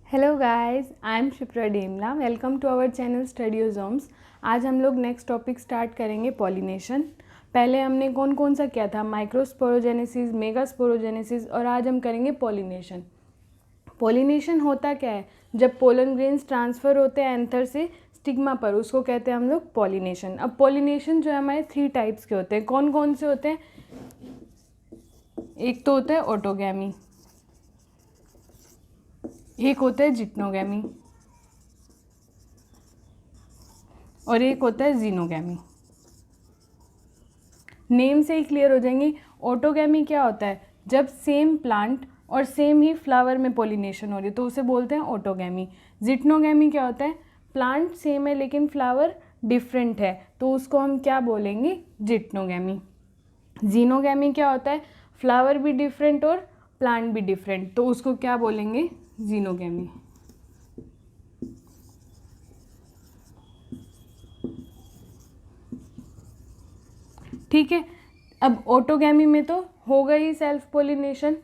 Hello guys, I am Shipra Demla. Welcome to our channel स्टडीओजोम्स। आज हम लोग नेक्स्ट टॉपिक स्टार्ट करेंगे पॉलिनेशन। पहले हमने कौन कौन सा किया था, माइक्रोस्पोरोजेनेसिस, मेगास्पोरोजेनेसिस, और आज हम करेंगे पॉलिनेशन। पॉलिनेशन होता क्या है, जब पोलन ग्रेन्स ट्रांसफ़र होते हैं एंथर से स्टिग्मा पर, उसको कहते हैं हम लोग पॉलिनेशन। अब पॉलिनेशन जो है हमारे 3 टाइप्स के होते हैं। कौन कौन से होते हैं? एक तो होता है ऑटोगैमी, एक होता है जिट्नोगैमी, और एक होता है जीनोगैमी। नेम से ही क्लियर हो जाएंगी। ऑटोगैमी क्या होता है, जब सेम प्लांट और सेम ही फ्लावर में पॉलिनेशन हो रही है तो उसे बोलते हैं ऑटोगैमी। जिट्नोगैमी क्या होता है, प्लांट सेम है लेकिन फ्लावर डिफरेंट है तो उसको हम क्या बोलेंगे, जिट्नोगैमी। जीनोगैमी क्या होता है, फ्लावर भी डिफरेंट और प्लांट भी डिफरेंट तो उसको क्या बोलेंगे, जीनोगैमी। ठीक है। अब ऑटोगैमी में तो होगा ही सेल्फ पोलिनेशन,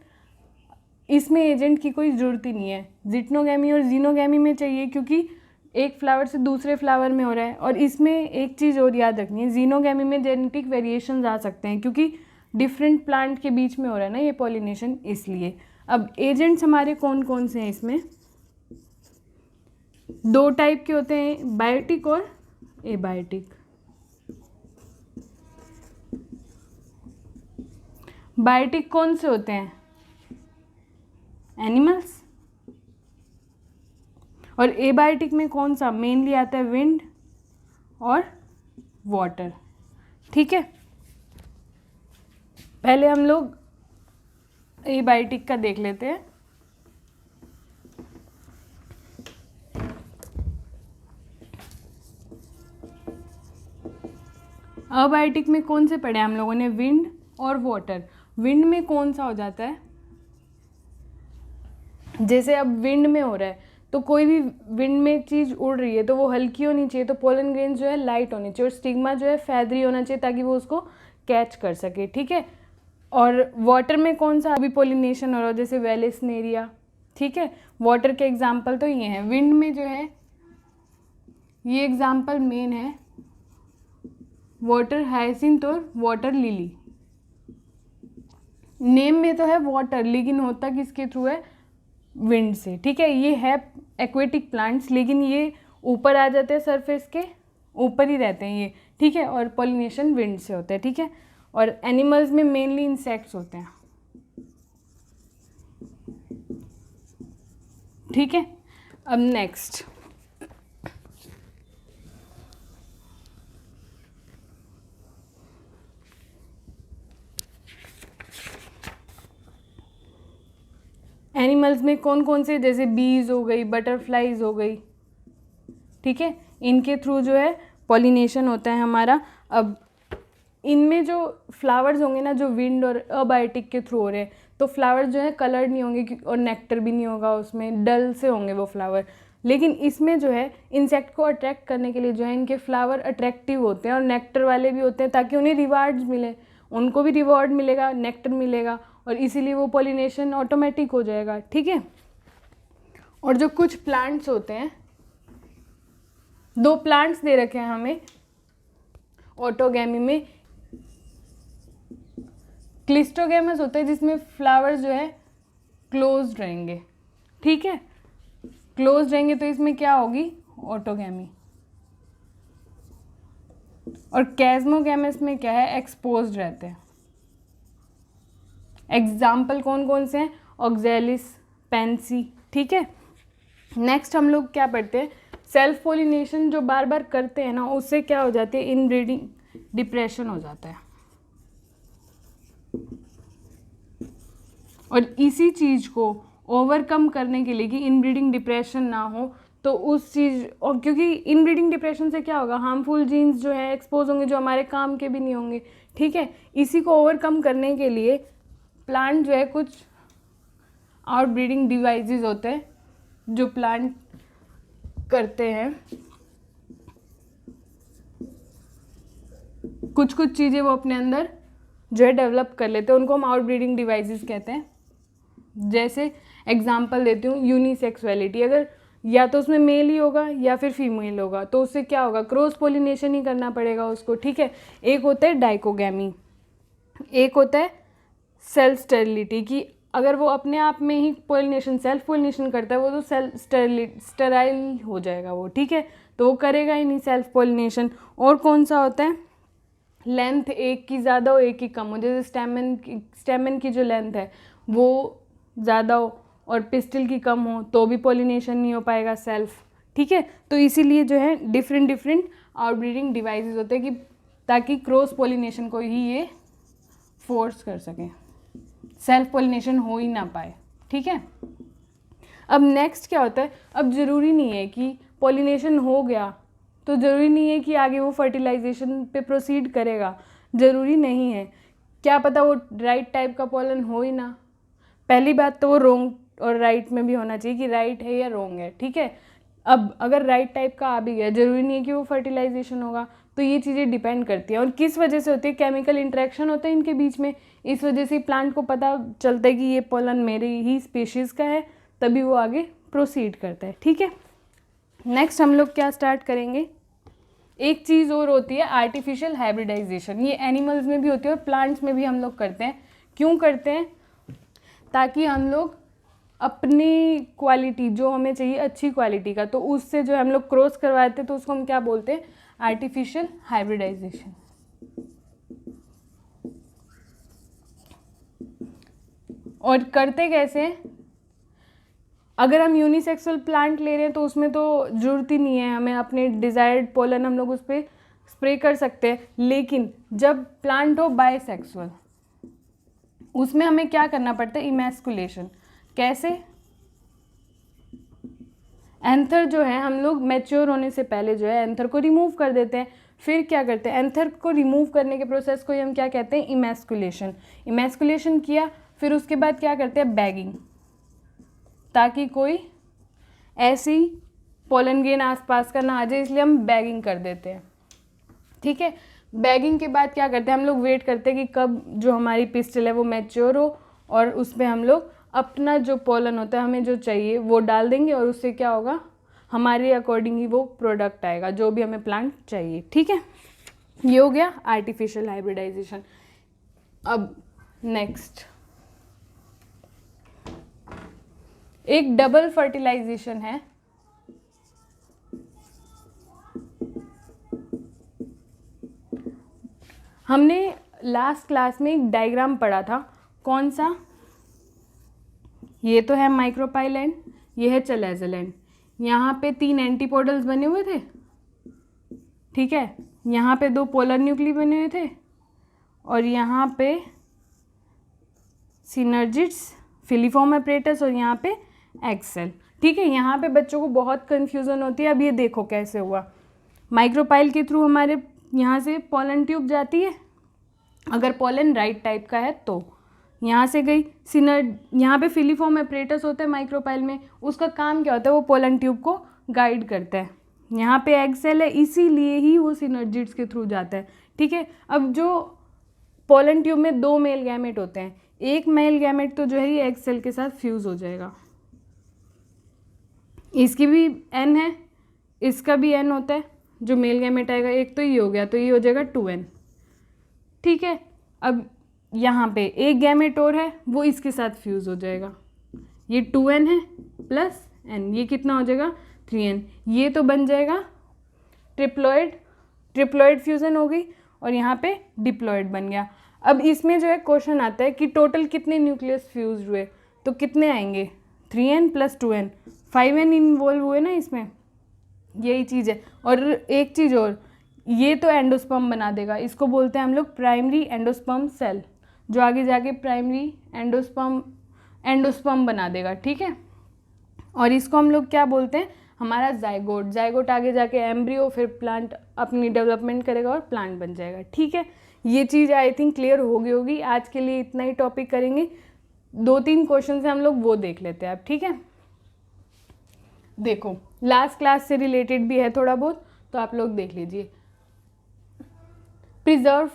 इसमें एजेंट की कोई ज़रूरत ही नहीं है। जिट्नोगैमी और जीनोगैमी में चाहिए क्योंकि एक फ्लावर से दूसरे फ्लावर में हो रहा है। और इसमें एक चीज़ और याद रखनी है, जीनोगैमी में जेनेटिक वेरिएशंस आ सकते हैं क्योंकि डिफरेंट प्लांट के बीच में हो रहा है ना ये पॉलिनेशन, इसलिए। अब एजेंट्स हमारे कौन कौन से हैं इसमें, 2 टाइप के होते हैं, बायोटिक और एबायोटिक। बायोटिक कौन से होते हैं, एनिमल्स। और एबायोटिक में कौन सा मेनली आता है, विंड और वाटर। ठीक है, पहले हम लोग एबायोटिक का देख लेते हैं। अबायोटिक में कौन से पढ़े हम लोगों ने, विंड और वाटर। विंड में कौन सा हो जाता है, जैसे अब विंड में हो रहा है तो कोई भी विंड में एक चीज़ उड़ रही है तो वो हल्की होनी चाहिए, तो पोलन ग्रेन जो है लाइट होनी चाहिए, और स्टिग्मा जो है फैदरी होना चाहिए ताकि वो उसको कैच कर सके। ठीक है। और वाटर में कौन सा अभी पोलिनेशन हो रहा है, जैसे वेलेस्नेरिया। ठीक है, वाटर के एग्जाम्पल तो ये हैं। विंड में जो है ये एग्जाम्पल मेन है, वाटर हाइसिंथ और वाटर लिली। नेम में तो है वाटर लेकिन होता किसके थ्रू है, विंड से। ठीक है, ये है एक्वेटिक प्लांट्स लेकिन ये ऊपर आ जाते हैं, सरफेस के ऊपर ही रहते हैं ये। ठीक है, और पॉलिनेशन विंड से होता है। ठीक है, और एनिमल्स में मेनली इंसेक्ट्स होते हैं। ठीक है, अब नेक्स्ट एनिमल्स में कौन कौन से, जैसे बीज हो गई, बटरफ्लाइज हो गई। ठीक है, इनके थ्रू जो है पॉलिनेशन होता है हमारा। अब इनमें जो फ्लावर्स होंगे ना, जो विंड और अबायोटिक के थ्रू हो रहे हैं, तो फ्लावर जो है कलर्ड नहीं होंगे और नेक्टर भी नहीं होगा उसमें, डल से होंगे वो फ्लावर। लेकिन इसमें जो है इंसेक्ट को अट्रैक्ट करने के लिए जो है इनके फ्लावर अट्रैक्टिव होते हैं और नेक्टर वाले भी होते हैं ताकि उन्हें रिवार्ड्स मिले, उनको भी रिवॉर्ड मिलेगा, नेक्टर मिलेगा, और इसीलिए वो पॉलिनेशन ऑटोमेटिक हो जाएगा। ठीक है, और जो कुछ प्लांट्स होते हैं, 2 प्लांट्स दे रखे हैं हमें ऑटोगैमी में। क्लिस्टोगैमस होता है जिसमें फ्लावर्स जो है क्लोज्ड रहेंगे। ठीक है, क्लोज्ड रहेंगे तो इसमें क्या होगी, ऑटोगैमी। और कैस्मोगैमस में क्या है, एक्सपोज्ड रहते हैं। एग्जाम्पल कौन कौन से हैं, ऑक्जेलिस, पेंसी। ठीक है, नेक्स्ट हम लोग क्या पढ़ते हैं, सेल्फ पोलिनेशन जो बार बार करते हैं ना उससे क्या हो जाती है, इनब्रीडिंग डिप्रेशन हो जाता है। और इसी चीज़ को ओवरकम करने के लिए कि इनब्रीडिंग डिप्रेशन ना हो, तो उस चीज़, और क्योंकि इनब्रीडिंग डिप्रेशन से क्या होगा, हार्मफुल जीन्स जो है एक्सपोज होंगे जो हमारे काम के भी नहीं होंगे। ठीक है, इसी को ओवरकम करने के लिए प्लांट जो है कुछ आउटब्रीडिंग डिवाइसेस होते हैं जो प्लांट करते हैं, कुछ कुछ चीज़ें वो अपने अंदर जो है डेवलप कर लेते हैं, उनको हम आउटब्रीडिंग डिवाइसेस कहते हैं। जैसे एग्जाम्पल देती हूँ, यूनिसेक्सुअलिटी, अगर या तो उसमें मेल ही होगा या फिर फीमेल होगा, तो उससे क्या होगा, क्रॉस पोलिनेशन ही करना पड़ेगा उसको, ठीक है। एक होता है डाइकोगैमी, एक होता है सेल्फ स्टेरिलिटी, कि अगर वो अपने आप में ही पोलिनेशन, सेल्फ पोलिनेशन करता है वो तो सेल्फ स्टेराइल हो जाएगा वो, ठीक है, तो वो करेगा ही नहीं सेल्फ पोलिनेशन। और कौन सा होता है, लेंथ एक की ज़्यादा हो एक की कम हो, जैसे स्टेमन की जो लेंथ है वो ज़्यादा हो और पिस्टिल की कम हो तो भी पोलिनेशन नहीं हो पाएगा सेल्फ, ठीक है। तो इसीलिए जो है डिफरेंट आउटब्रीडिंग डिवाइसेस होते हैं कि ताकि क्रॉस पोलिनेशन को ही ये फोर्स कर सकें, सेल्फ पोलिनेशन हो ही ना पाए, ठीक है। अब नेक्स्ट क्या होता है, अब ज़रूरी नहीं है कि पोलिनेशन हो गया तो ज़रूरी नहीं है कि आगे वो फर्टिलाइजेशन पे प्रोसीड करेगा, ज़रूरी नहीं है, क्या पता वो राइट टाइप का पोलन हो ही ना। पहली बात तो वो रॉन्ग और राइट में भी होना चाहिए कि राइट है या रॉन्ग है, ठीक है। अब अगर राइट टाइप का आ भी गया, ज़रूरी नहीं है कि वो फर्टिलाइजेशन होगा, तो ये चीज़ें डिपेंड करती हैं। और किस वजह से होती है, केमिकल इंटरेक्शन होते हैं इनके बीच में, इस वजह से प्लांट को पता चलता है कि ये पोलन मेरे ही स्पीशीज़ का है, तभी वो आगे प्रोसीड करता है, ठीक है। नेक्स्ट हम लोग क्या स्टार्ट करेंगे, एक चीज़ और होती है आर्टिफिशियल हाइब्रिडाइजेशन, ये एनिमल्स में भी होती है और प्लांट्स में भी हम लोग करते हैं। क्यों करते हैं, ताकि हम लोग अपनी क्वालिटी जो हमें चाहिए अच्छी क्वालिटी का, तो उससे जो हम लोग क्रॉस करवाते हैं तो उसको हम क्या बोलते हैं, आर्टिफिशियल हाइब्रिडाइजेशन। और करते कैसे हैं, अगर हम यूनिसेक्सुअल प्लांट ले रहे हैं तो उसमें तो ज़रूरत ही नहीं है, हमें अपने डिज़ायर्ड पोलन हम लोग उस पर स्प्रे कर सकते हैं। लेकिन जब प्लांट हो बायसेक्सुअल, उसमें हमें क्या करना पड़ता है, इमैस्कुलेशन। कैसे, एंथर जो है हम लोग मैच्योर होने से पहले जो है एंथर को रिमूव कर देते हैं। फिर क्या करते हैं, एंथर को रिमूव करने के प्रोसेस को ही हम क्या कहते हैं, इमैस्कुलेशन। इमैस्कुलेशन किया, फिर उसके बाद क्या करते हैं, बैगिंग, ताकि कोई ऐसी पोलन ग्रेन आसपास का ना आ जाए, इसलिए हम बैगिंग कर देते हैं, ठीक है। बैगिंग के बाद क्या करते हैं, हम लोग वेट करते हैं कि कब जो हमारी पिस्टल है वो मैच्योर हो, और उसमें हम लोग अपना जो पोलन होता है हमें जो चाहिए वो डाल देंगे, और उससे क्या होगा, हमारे अकॉर्डिंग ही वो प्रोडक्ट आएगा जो भी हमें प्लांट चाहिए, ठीक है। ये हो गया आर्टिफिशियल हाइब्रिडाइजेशन। अब नेक्स्ट एक डबल फर्टिलाइजेशन है। हमने लास्ट क्लास में एक डायग्राम पढ़ा था, कौन सा, ये तो है माइक्रोपाइलैंड, ये है चैलेज़ोलैंड, यहाँ पे 3 एंटीपोडल्स बने हुए थे, ठीक है, यहाँ पे 2 पोलर न्यूक्ली बने हुए थे, और यहाँ पे सिनर्जिड्स, फिलीफॉर्म अपरेटस, और यहाँ पे एक्सेल, ठीक है। यहाँ पे बच्चों को बहुत कन्फ्यूज़न होती है। अब ये देखो कैसे हुआ, माइक्रोपाइल के थ्रू हमारे यहाँ से पोलन ट्यूब जाती है, अगर पोलन राइट टाइप का है तो यहाँ से गई यहाँ पे फिलीफॉर्म अपरेटस होता है माइक्रोपाइल में, उसका काम क्या होता है, वो पोलन ट्यूब को गाइड करता है। यहाँ पे एग सेल है, इसीलिए ही वो सिनर्जिड्स के थ्रू जाता है, ठीक है। अब जो पोलन ट्यूब में 2 मेल गैमेट होते हैं, एक मेल गैमेट तो जो है ये एग सेल के साथ फ्यूज़ हो जाएगा, इसकी भी n है, इसका भी n होता है, जो मेल गैमेट आएगा, एक तो ये हो गया, तो ये हो जाएगा 2n, ठीक है। अब यहाँ पे एक गैमेट और है, वो इसके साथ फ्यूज़ हो जाएगा, ये 2n है प्लस n, ये कितना हो जाएगा 3n, ये तो बन जाएगा ट्रिप्लॉइड फ्यूज़न हो गई, और यहाँ पे डिप्लॉइड बन गया। अब इसमें जो है क्वेश्चन आता है कि टोटल कितने न्यूक्लियस फ्यूज हुए, तो कितने आएंगे, 3n + 2n, 5n इन्वॉल्व हुए ना इसमें, यही चीज़ है। और एक चीज़ और, ये तो एंडोस्पर्म बना देगा, इसको बोलते हैं हम लोग प्राइमरी एंडोस्पर्म सेल, जो आगे जाके प्राइमरी एंडोस्पर्म बना देगा, ठीक है। और इसको हम लोग क्या बोलते हैं, हमारा जाइगोट आगे जाके एम्ब्रियो, फिर प्लांट अपनी डेवलपमेंट करेगा और प्लांट बन जाएगा, ठीक है। ये चीज़ आई थिंक क्लियर हो गई होगी। आज के लिए इतना ही टॉपिक करेंगे, 2-3 क्वेश्चन से हम लोग वो देख लेते हैं अब, ठीक है। देखो लास्ट क्लास से रिलेटेड भी है थोड़ा बहुत, तो आप लोग देख लीजिए। प्रिजर्व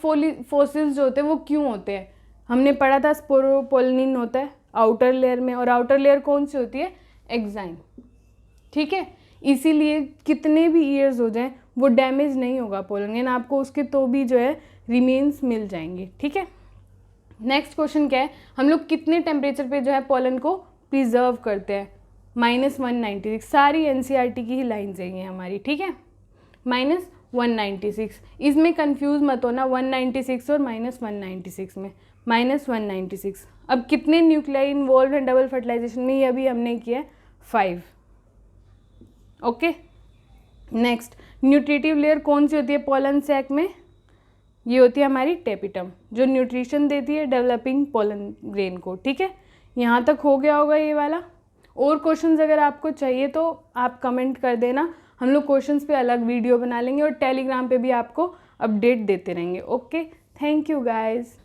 फॉसिल्स जो होते हैं वो क्यों होते हैं, हमने पढ़ा था स्पोरोपोलिन होता है, आउटर लेयर में, और आउटर लेयर कौन सी होती है, एक्साइन। ठीक है, इसीलिए कितने भी ईयर्स हो जाएं वो डैमेज नहीं होगा पोलन ग्रेन, आपको उसके तो भी जो है रिमेन्स मिल जाएंगे। ठीक है, नेक्स्ट क्वेश्चन क्या है, हम लोग कितने टेम्परेचर पे जो है पोलन को प्रिजर्व करते हैं, -196। सारी एनसीईआरटी की ही लाइन्स हैं ये हमारी। ठीक है, -196, इसमें कंफ्यूज मत होना 196 और -196 में, -196। अब कितने न्यूक्लियाई इन्वॉल्व हैं डबल फर्टिलाइजेशन में, ये अभी हमने किया है 5। ओके, नेक्स्ट न्यूट्रिटिव लेयर कौन सी होती है पोलन सैक में, ये होती है हमारी टेपिटम, जो न्यूट्रिशन देती है डेवलपिंग पोलन ग्रेन को। ठीक है, यहाँ तक हो गया होगा ये वाला। और क्वेश्चंस अगर आपको चाहिए तो आप कमेंट कर देना, हम लोग क्वेश्चंस पे अलग वीडियो बना लेंगे और टेलीग्राम पे भी आपको अपडेट देते रहेंगे। Okay, thank you guys.